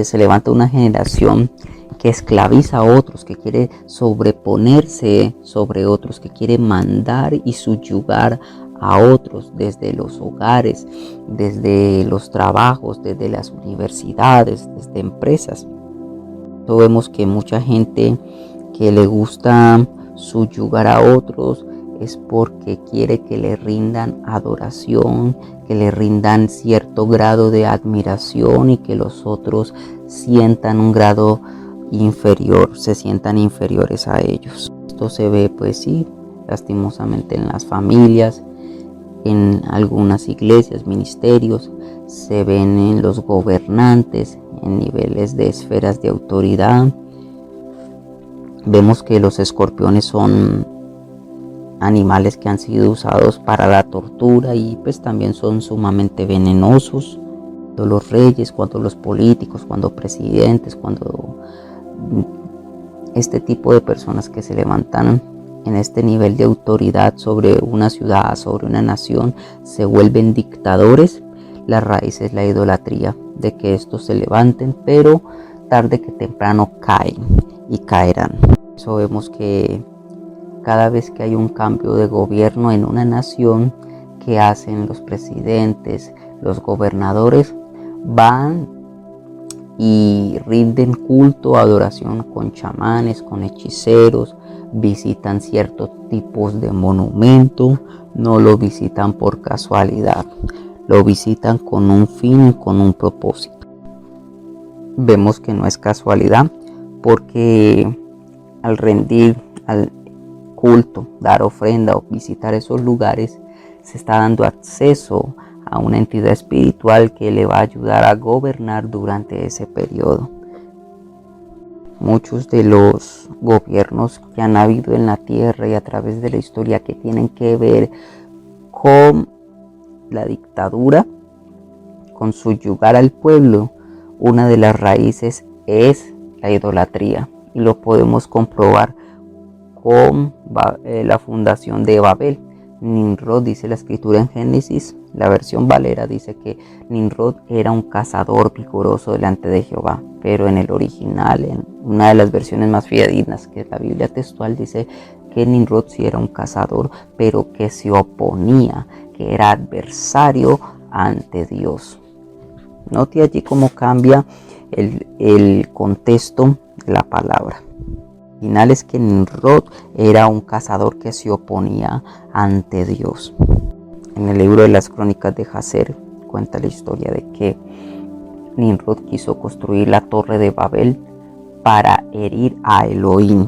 se levanta una generación que esclaviza a otros, que quiere sobreponerse sobre otros, que quiere mandar y subyugar a otros desde los hogares, desde los trabajos, desde las universidades, desde empresas. Entonces vemos que mucha gente que le gusta subyugar a otros es porque quiere que le rindan adoración, que le rindan cierto grado de admiración y que los otros sientan un grado inferior, se sientan inferiores a ellos. Esto se ve, pues sí, lastimosamente en las familias, en algunas iglesias, ministerios, se ven en los gobernantes, en niveles de esferas de autoridad. Vemos que los escorpiones son animales que han sido usados para la tortura y pues también son sumamente venenosos. Cuando los reyes, cuando los políticos, cuando presidentes, cuando este tipo de personas que se levantan en este nivel de autoridad sobre una ciudad, sobre una nación, se vuelven dictadores, la raíz es la idolatría, de que estos se levanten, pero tarde que temprano caen y caerán. Por eso vemos que cada vez que hay un cambio de gobierno en una nación, ¿qué hacen los presidentes, los gobernadores? Van y rinden culto, adoración con chamanes, con hechiceros, visitan ciertos tipos de monumento, no lo visitan por casualidad, lo visitan con un fin y con un propósito. Vemos que no es casualidad, porque al rendir al culto, dar ofrenda o visitar esos lugares, se está dando acceso a una entidad espiritual que le va a ayudar a gobernar durante ese periodo. Muchos de los gobiernos que han habido en la tierra y a través de la historia que tienen que ver con la dictadura, con subyugar al pueblo, una de las raíces es la idolatría, y lo podemos comprobar con la fundación de Babel. Nimrod, dice la escritura en Génesis, la versión Valera dice que Nimrod era un cazador vigoroso delante de Jehová, pero en el original, en una de las versiones más fidedignas, que es la Biblia textual, dice que Nimrod sí era un cazador, pero que se oponía, que era adversario ante Dios. Note allí cómo cambia el contexto de la palabra. El original es que Nimrod era un cazador que se oponía ante Dios. En el libro de las crónicas de Jacer cuenta la historia de que Nimrod quiso construir la torre de Babel para herir a Elohim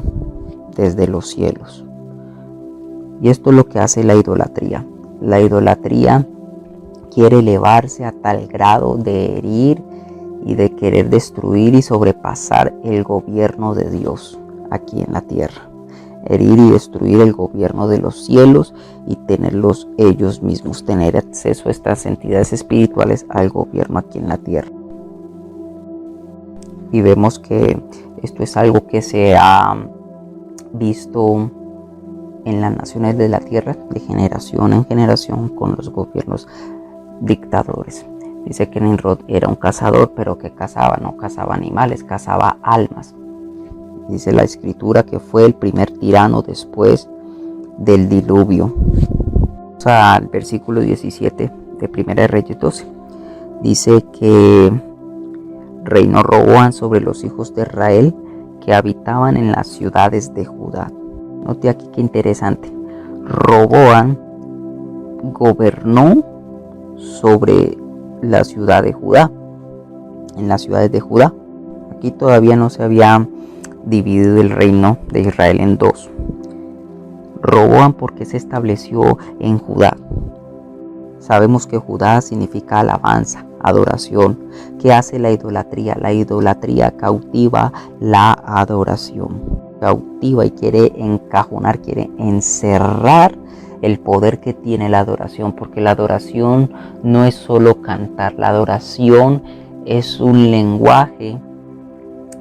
desde los cielos. Y esto es lo que hace la idolatría. La idolatría quiere elevarse a tal grado de herir y de querer destruir y sobrepasar el gobierno de Dios aquí en la tierra. Herir y destruir el gobierno de los cielos y tenerlos ellos mismos, tener acceso a estas entidades espirituales al gobierno aquí en la tierra. Y vemos que esto es algo que se ha visto en las naciones de la tierra de generación en generación con los gobiernos dictadores. Dice que Nimrod era un cazador, pero que cazaba, no cazaba animales, cazaba almas. Dice la escritura que fue el primer tirano después del diluvio. Vamos al versículo 17 de Primera de Reyes 12. Dice que reinó Roboam sobre los hijos de Israel que habitaban en las ciudades de Judá. Note aquí qué interesante. Roboam gobernó sobre la ciudad de Judá, en las ciudades de Judá. Aquí todavía no se había dividido el reino de Israel en dos. Roboam, ¿por qué se estableció en Judá? Sabemos que Judá significa alabanza, adoración. ¿Qué hace la idolatría? La idolatría cautiva la adoración. Cautiva y quiere encajonar, quiere encerrar el poder que tiene la adoración, porque la adoración no es solo cantar, la adoración es un lenguaje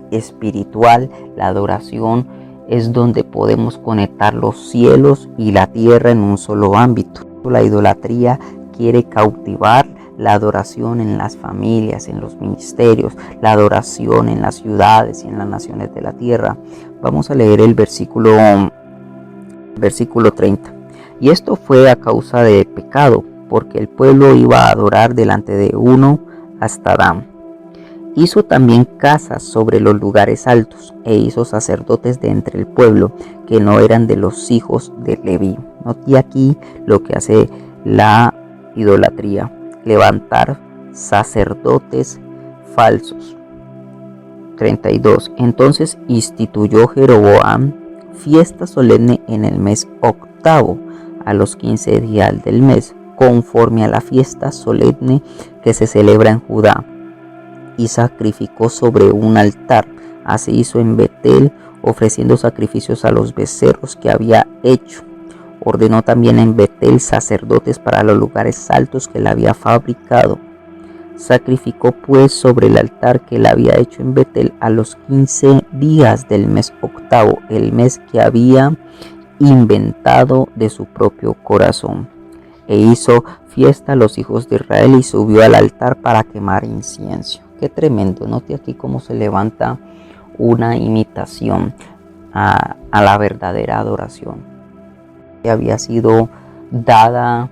espiritual, la adoración es donde podemos conectar los cielos y la tierra en un solo ámbito. La idolatría quiere cautivar la adoración en las familias, en los ministerios, la adoración en las ciudades y en las naciones de la tierra. Vamos a leer el versículo 30. Y esto fue a causa de pecado, porque el pueblo iba a adorar delante de uno hasta Dan. Hizo también casas sobre los lugares altos, e hizo sacerdotes de entre el pueblo, que no eran de los hijos de Leví. Note aquí lo que hace la idolatría: levantar sacerdotes falsos. 32. Entonces instituyó Jeroboam fiesta solemne en el mes octavo, a los 15 días del mes, conforme a la fiesta solemne que se celebra en Judá, y sacrificó sobre un altar. Así hizo en Betel, ofreciendo sacrificios a los becerros que había hecho. Ordenó también en Betel sacerdotes para los lugares altos que él había fabricado. Sacrificó pues sobre el altar que él había hecho en Betel a los 15 días del mes octavo, el mes que había inventado de su propio corazón. E hizo fiesta a los hijos de Israel y subió al altar para quemar incienso. Qué tremendo. Note aquí cómo se levanta una imitación a la verdadera adoración que había sido dada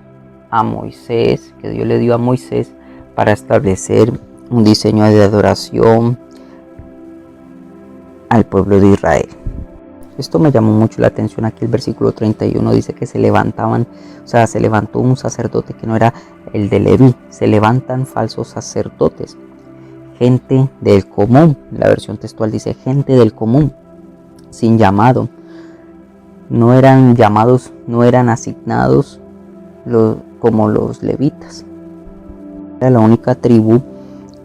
a Moisés, que Dios le dio a Moisés para establecer un diseño de adoración al pueblo de Israel. Esto me llamó mucho la atención. Aquí el versículo 31 dice que se levantó un sacerdote que no era el de Leví. Se levantan falsos sacerdotes, gente del común. La versión textual dice gente del común, sin llamado. No eran llamados, no eran asignados como los levitas. Era la única tribu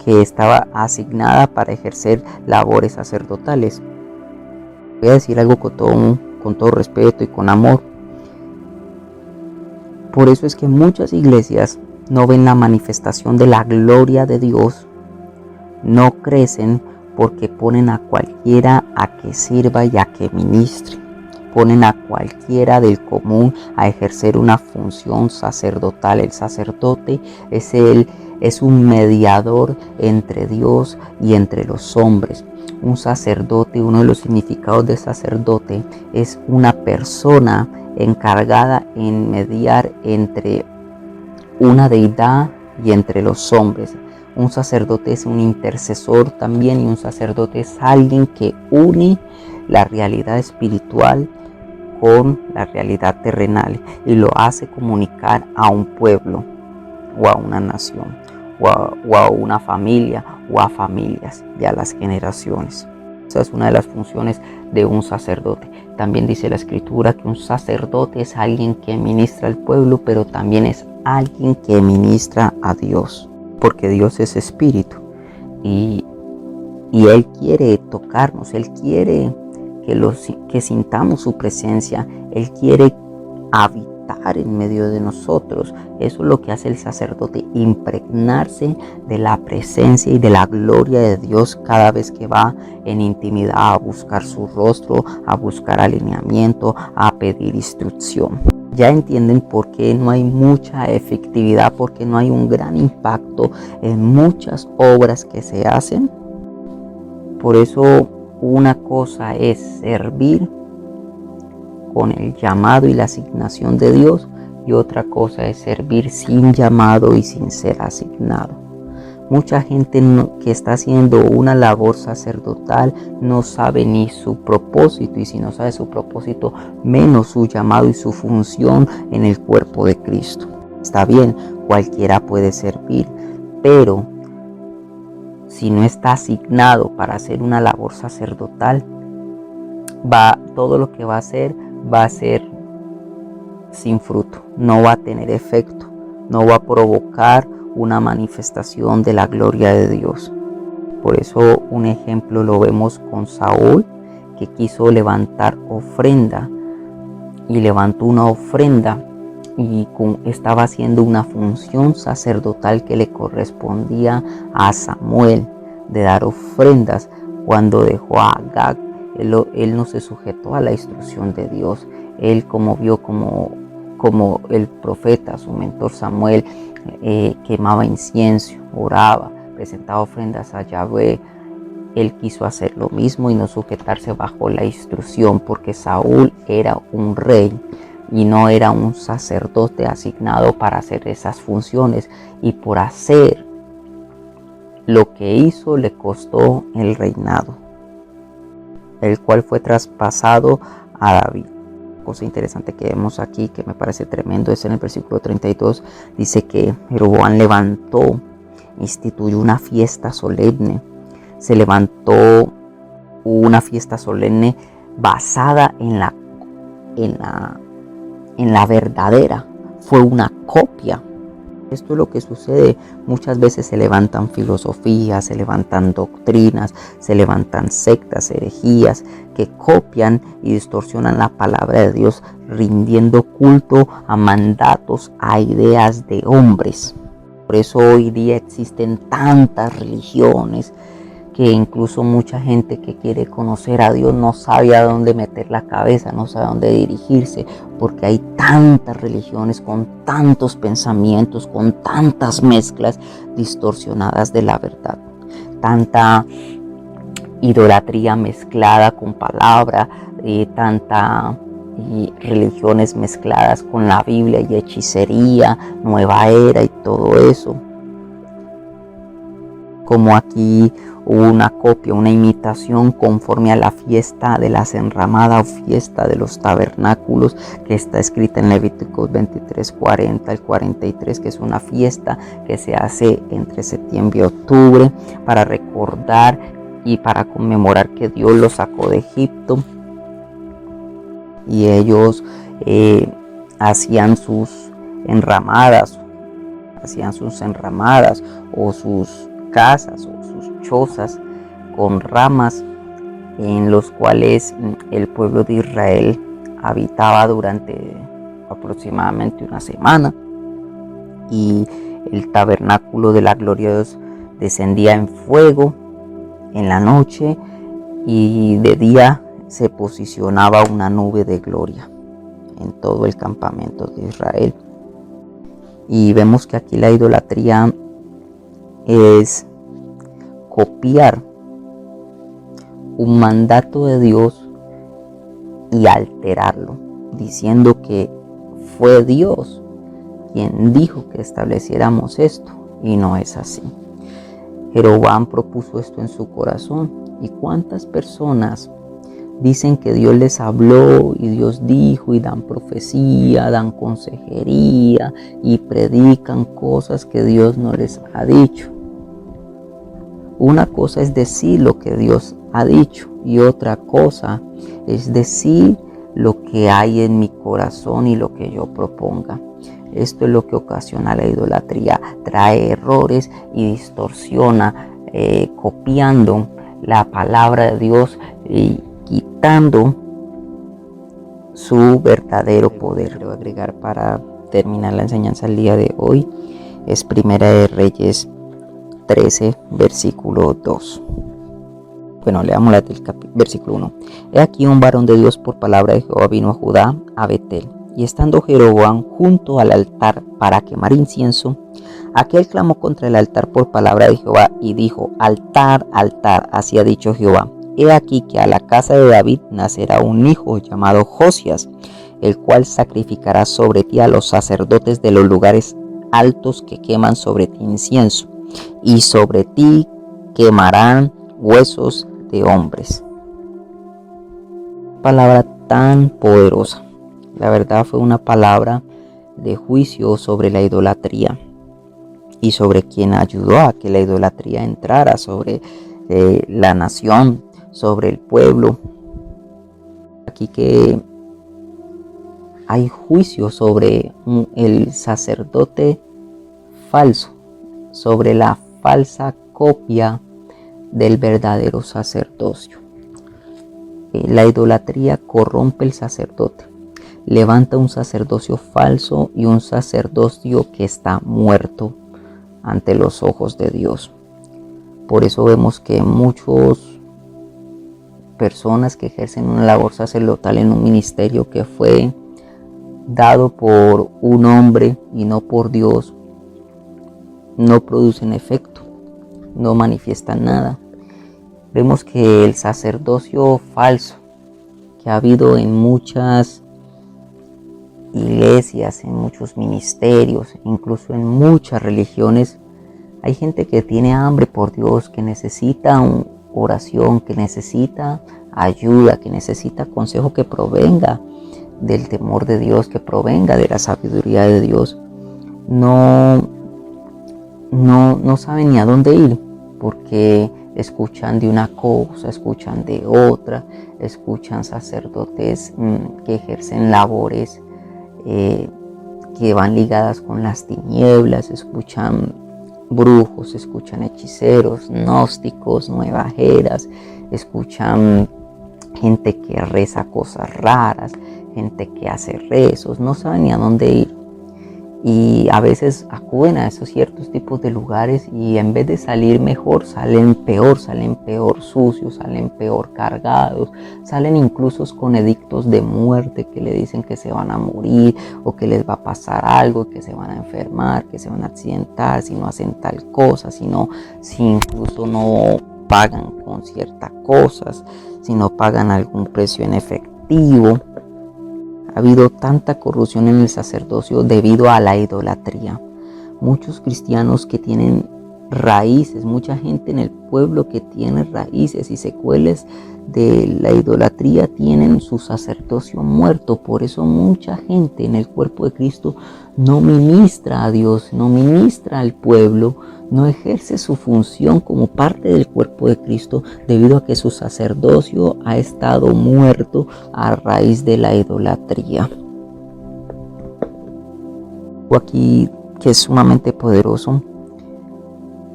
que estaba asignada para ejercer labores sacerdotales. Voy a decir algo con todo respeto y con amor. Por eso es que muchas iglesias no ven la manifestación de la gloria de Dios, no crecen, porque ponen a cualquiera a que sirva y a que ministre. Ponen a cualquiera del común a ejercer una función sacerdotal. El sacerdote es un mediador entre Dios y entre los hombres. Un sacerdote, uno de los significados de sacerdote, es una persona encargada en mediar entre una deidad y entre los hombres. Un sacerdote es un intercesor también, y un sacerdote es alguien que une la realidad espiritual con la realidad terrenal y lo hace comunicar a un pueblo o a una nación o a una familia o a familias y a las generaciones. Esa es una de las funciones de un sacerdote. También dice la escritura que un sacerdote es alguien que ministra al pueblo, pero también es alguien que ministra a Dios, porque Dios es espíritu y Él quiere tocarnos, Él quiere que sintamos su presencia, Él quiere habitar en medio de nosotros. Eso es lo que hace el sacerdote, impregnarse de la presencia y de la gloria de Dios cada vez que va en intimidad a buscar su rostro, a buscar alineamiento, a pedir instrucción. Ya entienden por qué no hay mucha efectividad, por qué no hay un gran impacto en muchas obras que se hacen. Por eso una cosa es servir con el llamado y la asignación de Dios, y otra cosa es servir sin llamado y sin ser asignado. Mucha gente que está haciendo una labor sacerdotal no sabe ni su propósito, y si no sabe su propósito, menos su llamado y su función en el cuerpo de Cristo. Está bien, cualquiera puede servir, pero si no está asignado para hacer una labor sacerdotal, todo lo que va a ser sin fruto, no va a tener efecto, no va a provocar una manifestación de la gloria de Dios. Por eso un ejemplo lo vemos con Saúl, que quiso levantar ofrenda y levantó una ofrenda y estaba haciendo una función sacerdotal que le correspondía a Samuel, de dar ofrendas. Cuando dejó a Agag, él no se sujetó a la instrucción de Dios. Él, como vio como el profeta, su mentor Samuel, quemaba incienso, oraba, presentaba ofrendas a Yahvé. Él quiso hacer lo mismo y no sujetarse bajo la instrucción, porque Saúl era un rey y no era un sacerdote asignado para hacer esas funciones, y por hacer lo que hizo le costó el reinado, el cual fue traspasado a David. Cosa interesante que vemos aquí, que me parece tremendo, es en el versículo 32, dice que Jeroboam levantó, instituyó una fiesta solemne. Se levantó una fiesta solemne basada en la verdadera. Fue una copia. Esto es lo que sucede. Muchas veces se levantan filosofías, se levantan doctrinas, se levantan sectas, herejías, que copian y distorsionan la palabra de Dios, rindiendo culto a mandatos, a ideas de hombres. Por eso hoy día existen tantas religiones, que incluso mucha gente que quiere conocer a Dios no sabe a dónde meter la cabeza, no sabe a dónde dirigirse, porque hay tantas religiones con tantos pensamientos, con tantas mezclas distorsionadas de la verdad, tanta idolatría mezclada con palabra, tanta religiones mezcladas con la Biblia y hechicería, nueva era y todo eso. Como aquí hubo una copia, una imitación conforme a la fiesta de las enramadas o fiesta de los tabernáculos, que está escrita en Levíticos 23, 40 al 43, que es una fiesta que se hace entre septiembre y octubre para recordar y para conmemorar que Dios los sacó de Egipto. Y ellos hacían sus enramadas o sus casas o sus chozas con ramas, en los cuales el pueblo de Israel habitaba durante aproximadamente una semana, y el tabernáculo de la gloria de Dios descendía en fuego en la noche, y de día se posicionaba una nube de gloria en todo el campamento de Israel. Y vemos que aquí la idolatría es copiar un mandato de Dios y alterarlo, diciendo que fue Dios quien dijo que estableciéramos esto, y no es así. Jeroboam propuso esto en su corazón, y cuántas personas dicen que Dios les habló y Dios dijo, y dan profecía, dan consejería y predican cosas que Dios no les ha dicho. Una cosa es decir lo que Dios ha dicho, y otra cosa es decir lo que hay en mi corazón y lo que yo proponga. Esto es lo que ocasiona la idolatría, trae errores y distorsiona, copiando la palabra de Dios y quitando su verdadero poder. Quiero agregar para terminar la enseñanza el día de hoy, es Primera de Reyes 13, versículo 2. Bueno, leamos el versículo 1. He aquí un varón de Dios por palabra de Jehová vino a Judá, a Betel, y estando Jeroboam junto al altar para quemar incienso, aquel clamó contra el altar por palabra de Jehová y dijo: altar, altar, así ha dicho Jehová, he aquí que a la casa de David nacerá un hijo llamado Josías, el cual sacrificará sobre ti a los sacerdotes de los lugares altos que queman sobre ti incienso, y sobre ti quemarán huesos de hombres. Palabra tan poderosa. La verdad fue una palabra de juicio sobre la idolatría y sobre quien ayudó a que la idolatría entrara sobre la nación, sobre el pueblo. Aquí que hay juicio sobre el sacerdote falso, sobre la falsa copia del verdadero sacerdocio. La idolatría corrompe el sacerdote, levanta un sacerdocio falso y un sacerdocio que está muerto ante los ojos de Dios. Por eso vemos que muchas personas que ejercen una labor sacerdotal en un ministerio que fue dado por un hombre y no por Dios, no producen efecto, no manifiestan nada. Vemos que el sacerdocio falso que ha habido en muchas iglesias, en muchos ministerios, incluso en muchas religiones, hay gente que tiene hambre por Dios, que necesita oración, que necesita ayuda, que necesita consejo que provenga del temor de Dios, que provenga de la sabiduría de Dios. No saben ni a dónde ir, porque escuchan de una cosa, escuchan de otra, escuchan sacerdotes que ejercen labores que van ligadas con las tinieblas, escuchan brujos, escuchan hechiceros, gnósticos, nuevajeras, escuchan gente que reza cosas raras, gente que hace rezos, no saben ni a dónde ir. Y a veces acuden a esos ciertos tipos de lugares y en vez de salir mejor, salen peor sucios, salen peor cargados, salen incluso con edictos de muerte que le dicen que se van a morir o que les va a pasar algo, que se van a enfermar, que se van a accidentar si no hacen tal cosa, si incluso no pagan con ciertas cosas, si no pagan algún precio en efectivo. Ha habido tanta corrupción en el sacerdocio debido a la idolatría. Muchos cristianos que tienen raíces, mucha gente en el pueblo que tiene raíces y secuelas de la idolatría tienen su sacerdocio muerto. Por eso mucha gente en el cuerpo de Cristo no ministra a Dios, no ministra al pueblo, no ejerce su función como parte del cuerpo de Cristo debido a que su sacerdocio ha estado muerto a raíz de la idolatría. Aquí que es sumamente poderoso,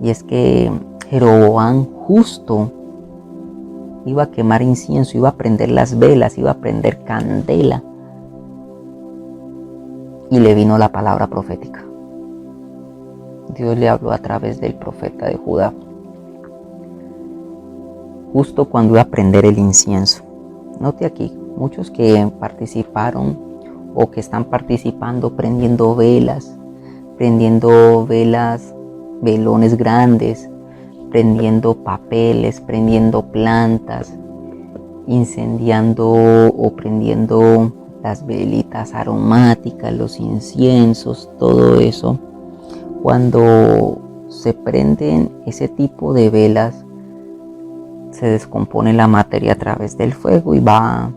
y es que Jeroboam justo iba a quemar incienso, iba a prender las velas, iba a prender candela, y le vino la palabra profética. Dios le habló a través del profeta de Judá, justo cuando iba a prender el incienso. Note aquí, muchos que participaron o que están participando prendiendo velas, velones grandes, prendiendo papeles, prendiendo plantas, incendiando o prendiendo las velitas aromáticas, los inciensos, todo eso. Cuando se prenden ese tipo de velas, se descompone la materia a través del fuego y va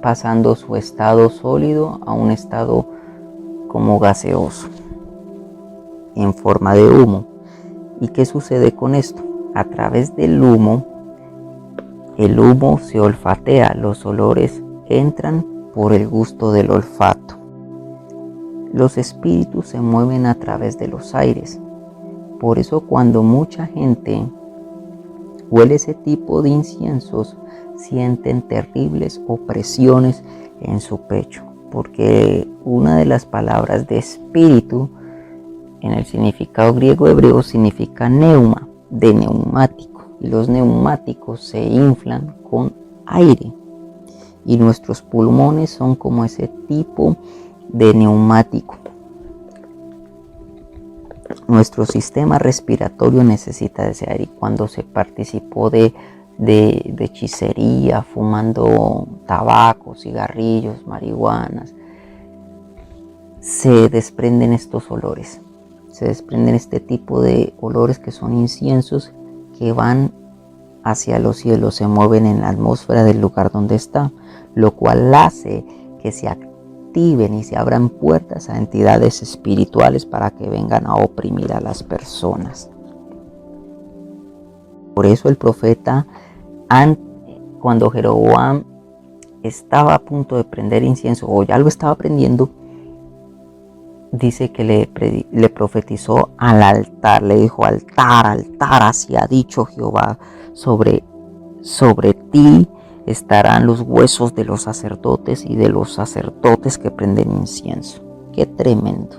pasando su estado sólido a un estado como gaseoso, en forma de humo. ¿Y qué sucede con esto? A través del humo, el humo se olfatea, los olores entran por el gusto del olfato. Los espíritus se mueven a través de los aires. Por eso cuando mucha gente huele ese tipo de inciensos, sienten terribles opresiones en su pecho. Porque una de las palabras de espíritu en el significado griego hebreo significa neuma, de neumático. Y los neumáticos se inflan con aire. Y nuestros pulmones son como ese tipo de neumático. Nuestro sistema respiratorio necesita de ese aire. Cuando se participó de hechicería, fumando tabaco, cigarrillos, marihuanas, se desprenden estos olores. Se desprenden este tipo de olores que son inciensos que van hacia los cielos, se mueven en la atmósfera del lugar donde está, lo cual hace que se activen y se abran puertas a entidades espirituales para que vengan a oprimir a las personas. Por eso el profeta, cuando Jeroboam estaba a punto de prender incienso o ya lo estaba prendiendo, dice que le profetizó al altar, le dijo: altar, así ha dicho Jehová, sobre ti estarán los huesos de los sacerdotes y de los sacerdotes que prenden incienso. Qué tremendo.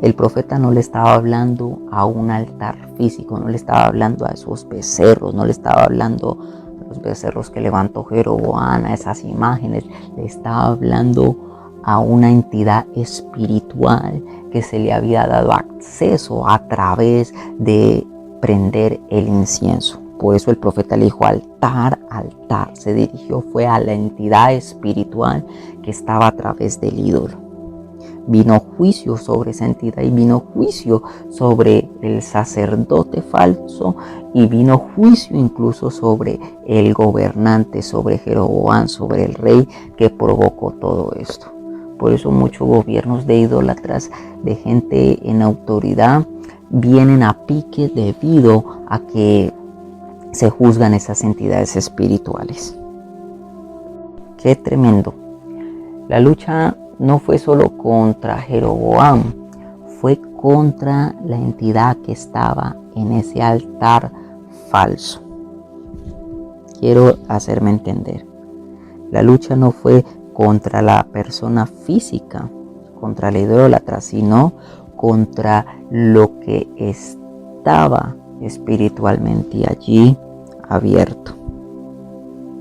El profeta no le estaba hablando a un altar físico, no le estaba hablando a esos becerros, no le estaba hablando a los becerros que levantó Jeroboam, a esas imágenes, le estaba hablando a una entidad espiritual que se le había dado acceso a través de prender el incienso. Por eso el profeta le dijo altar, altar. Se dirigió, fue a la entidad espiritual que estaba a través del ídolo. Vino juicio sobre esa entidad y vino juicio sobre el sacerdote falso y vino juicio incluso sobre el gobernante, sobre Jeroboam, sobre el rey que provocó todo esto. Por eso muchos gobiernos de idólatras, de gente en autoridad, vienen a pique debido a que se juzgan esas entidades espirituales. Qué tremendo. La lucha no fue solo contra Jeroboam, fue contra la entidad que estaba en ese altar falso. Quiero hacerme entender. La lucha no fue contra la persona física, contra la idólatra, sino contra lo que estaba espiritualmente allí abierto.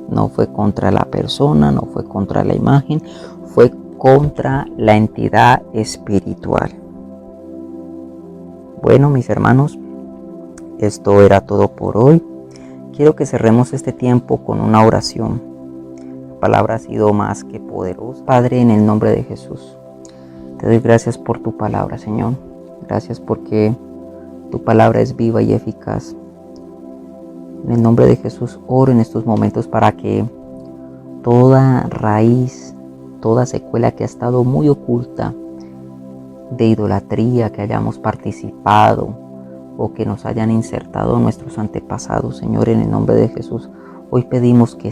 No fue contra la persona, no fue contra la imagen, fue contra la entidad espiritual. Bueno, mis hermanos, esto era todo por hoy. Quiero que cerremos este tiempo con una oración. La palabra ha sido más que poderosa. Padre, en el nombre de Jesús, te doy gracias por tu palabra, Señor. Gracias porque tu palabra es viva y eficaz. En el nombre de Jesús oro en estos momentos para que toda raíz, toda secuela que ha estado muy oculta de idolatría que hayamos participado o que nos hayan insertado nuestros antepasados, Señor, en el nombre de Jesús, hoy pedimos que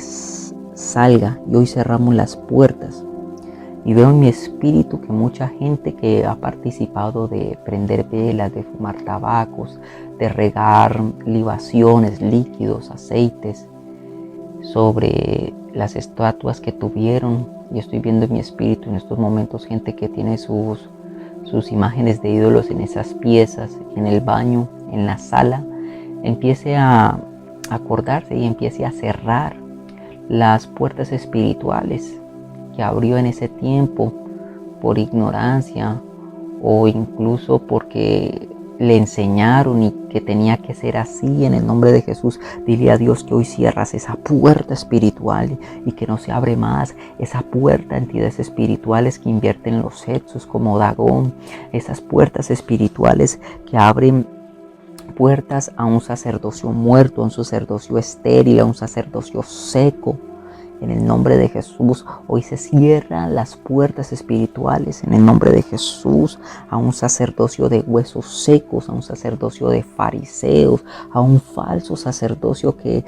salga y hoy cerramos las puertas. Y veo en mi espíritu que mucha gente que ha participado de prender velas, de fumar tabacos, de regar libaciones, líquidos, aceites sobre las estatuas que tuvieron. Y estoy viendo en mi espíritu en estos momentos gente que tiene sus imágenes de ídolos en esas piezas, en el baño, en la sala. Empiece a acordarse y empiece a cerrar las puertas espirituales que abrió en ese tiempo por ignorancia o incluso porque le enseñaron y que tenía que ser así. En el nombre de Jesús, dile a Dios que hoy cierras esa puerta espiritual y que no se abre más esa puerta a entidades espirituales que invierten los sexos como Dagón, esas puertas espirituales que abren puertas a un sacerdocio muerto, a un sacerdocio estéril, a un sacerdocio seco. En el nombre de Jesús, hoy se cierran las puertas espirituales. En el nombre de Jesús, a un sacerdocio de huesos secos, a un sacerdocio de fariseos, a un falso sacerdocio que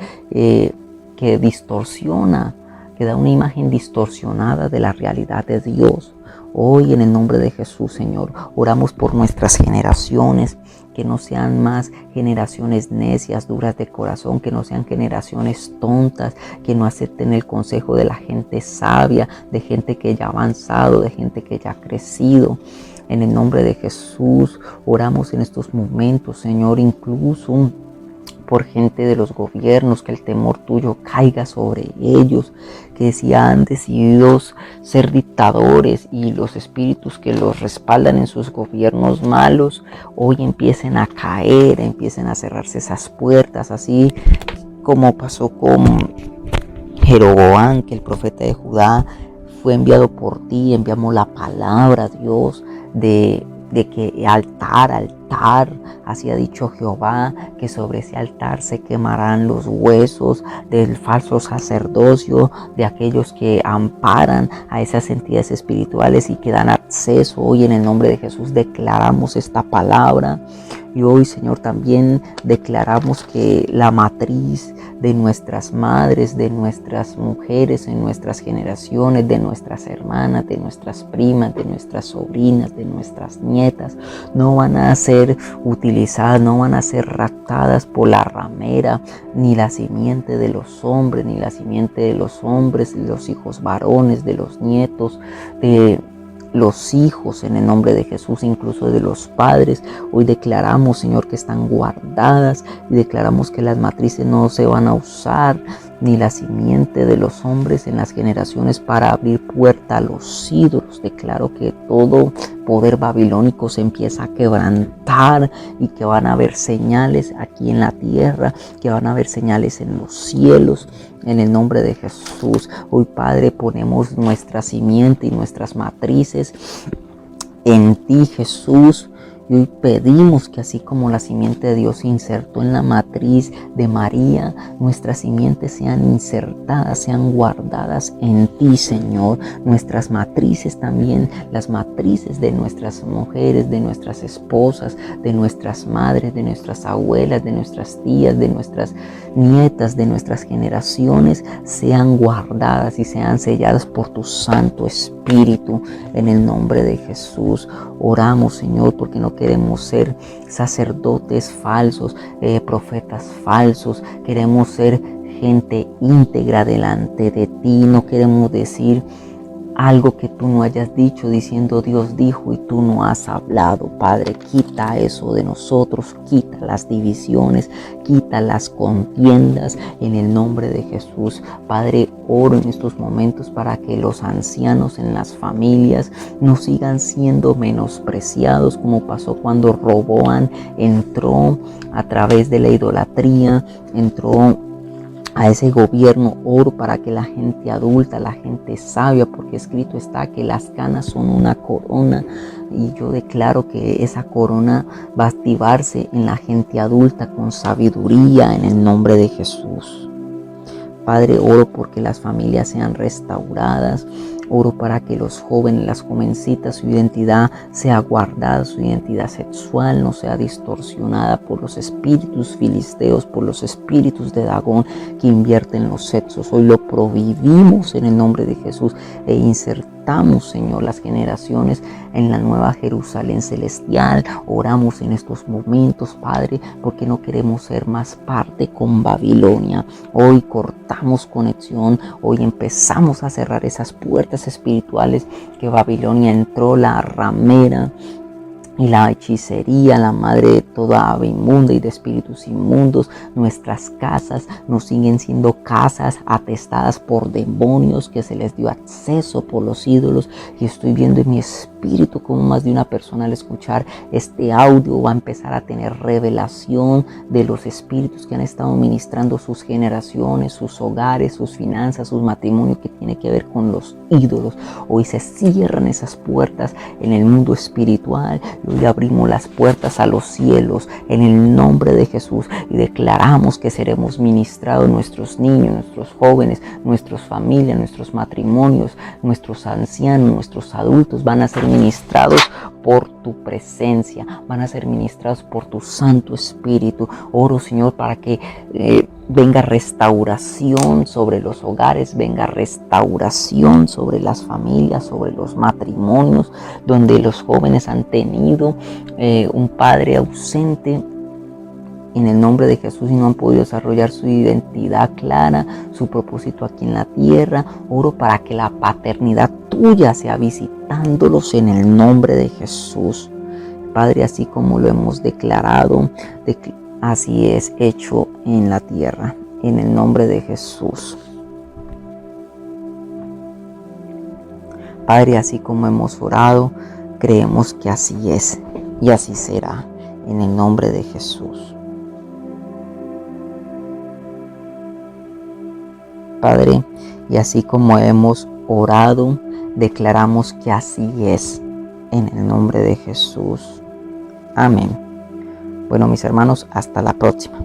distorsiona, que da una imagen distorsionada de la realidad de Dios. Hoy, en el nombre de Jesús, Señor, oramos por nuestras generaciones, que no sean más generaciones necias, duras de corazón, que no sean generaciones tontas, que no acepten el consejo de la gente sabia, de gente que ya ha avanzado, de gente que ya ha crecido. En el nombre de Jesús, oramos en estos momentos, Señor, incluso por gente de los gobiernos, que el temor tuyo caiga sobre ellos, que si han decidido ser dictadores y los espíritus que los respaldan en sus gobiernos malos, hoy empiecen a caer, empiecen a cerrarse esas puertas, así como pasó con Jeroboam, que el profeta de Judá fue enviado por ti. Enviamos la palabra, Dios, de que altar, así ha dicho Jehová, que sobre ese altar se quemarán los huesos del falso sacerdocio, de aquellos que amparan a esas entidades espirituales y que dan acceso. Hoy, en el nombre de Jesús, declaramos esta palabra. Y hoy, Señor, también declaramos que la matriz de nuestras madres, de nuestras mujeres en nuestras generaciones, de nuestras hermanas, de nuestras primas, de nuestras sobrinas, de nuestras nietas, no van a ser utilizadas, no van a ser raptadas por la ramera, ni la simiente de los hombres, ni la simiente de los hombres, de los hijos varones, de los nietos, de los hijos, en el nombre de Jesús, incluso de los padres. Hoy declaramos, Señor, que están guardadas, y declaramos que las matrices no se van a usar, ni la simiente de los hombres en las generaciones para abrir puerta a los ídolos. Declaro que todo poder babilónico se empieza a quebrantar y que van a haber señales aquí en la tierra, que van a haber señales en los cielos, en el nombre de Jesús. Hoy, Padre, ponemos nuestra simiente y nuestras matrices en ti, Jesús. Y hoy pedimos que así como la simiente de Dios se insertó en la matriz de María, nuestras simientes sean insertadas, sean guardadas en ti, Señor. Nuestras matrices también, las matrices de nuestras mujeres, de nuestras esposas, de nuestras madres, de nuestras abuelas, de nuestras tías, de nuestras nietas, de nuestras generaciones, sean guardadas y sean selladas por tu Santo Espíritu. En el nombre de Jesús oramos, Señor, porque no queremos ser sacerdotes falsos, profetas falsos. Queremos ser gente íntegra delante de ti. No queremos decir algo que tú no hayas dicho, diciendo Dios dijo y tú no has hablado. Padre, quita eso de nosotros, quita las divisiones, quita las contiendas en el nombre de Jesús. Padre, oro en estos momentos para que los ancianos en las familias no sigan siendo menospreciados como pasó cuando Roboam entró a través de la idolatría, entró a ese gobierno. Oro para que la gente adulta, la gente sabia, porque escrito está que las canas son una corona, y yo declaro que esa corona va a activarse en la gente adulta con sabiduría en el nombre de Jesús. Padre, oro porque las familias sean restauradas. Oro para que los jóvenes, las jovencitas, su identidad sea guardada, su identidad sexual no sea distorsionada por los espíritus filisteos, por los espíritus de Dagón que invierten los sexos. Hoy lo prohibimos en el nombre de Jesús e insertamos, Señor, las generaciones en la nueva Jerusalén celestial. Oramos en estos momentos, Padre, porque no queremos ser más parte con Babilonia. Hoy cortamos conexión, hoy empezamos a cerrar esas puertas espirituales que Babilonia entró, la ramera y la hechicería, la madre de toda ave inmunda y de espíritus inmundos. Nuestras casas no siguen siendo casas atestadas por demonios que se les dio acceso por los ídolos. Y estoy viendo en mi espíritu como más de una persona al escuchar este audio va a empezar a tener revelación de los espíritus que han estado ministrando sus generaciones, sus hogares, sus finanzas, sus matrimonios, que tiene que ver con los ídolos. Hoy se cierran esas puertas en el mundo espiritual. Hoy abrimos las puertas a los cielos en el nombre de Jesús y declaramos que seremos ministrados, nuestros niños, nuestros jóvenes, nuestras familias, nuestros matrimonios, nuestros ancianos, nuestros adultos van a ser ministrados por tu presencia, van a ser ministrados por tu Santo Espíritu. Oro, Señor, para que venga restauración sobre los hogares, venga restauración sobre las familias, sobre los matrimonios, donde los jóvenes han tenido un padre ausente en el nombre de Jesús y no han podido desarrollar su identidad clara, su propósito aquí en la tierra. Oro para que la paternidad tuya sea visitándolos en el nombre de Jesús. Padre, así como lo hemos declarado, así es hecho en la tierra, en el nombre de Jesús. Padre, así como hemos orado, creemos que así es y así será, en el nombre de Jesús. Padre, y así como hemos orado, declaramos que así es, en el nombre de Jesús. Amén. Bueno, mis hermanos, hasta la próxima.